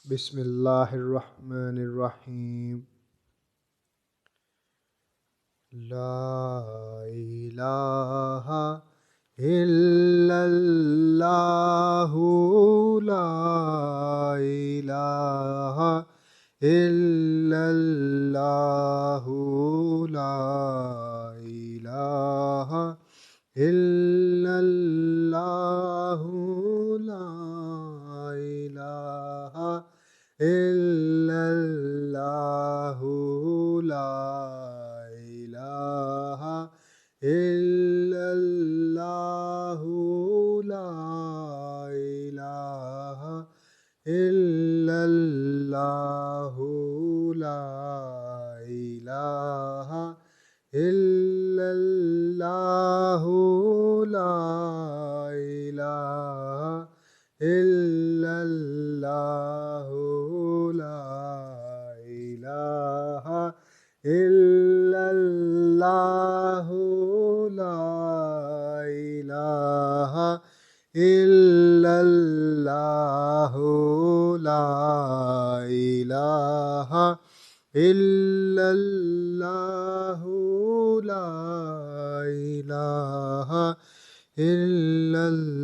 बिस्मिल्लाहिर्रहमानिर्रहीम। ला इलाहा इल्लल्लाहु ला इलाहा इल्लल्लाहु ला इलाहा इल्लल्लाहु ला इलाहा इल्लल्लाहु ला इलाहा इल्लल्लाहु ला इलाहा इल्लल्लाहु ला इलाहा इल्लल्लाहु ला इलाहा इल्लल्लाहु ला इलाहा इल्लल्लाहु ला इलाहा इल्लल्लाहु ला इलाहा इल्लल्लाहु ला इलाहा इल्लल्लाहु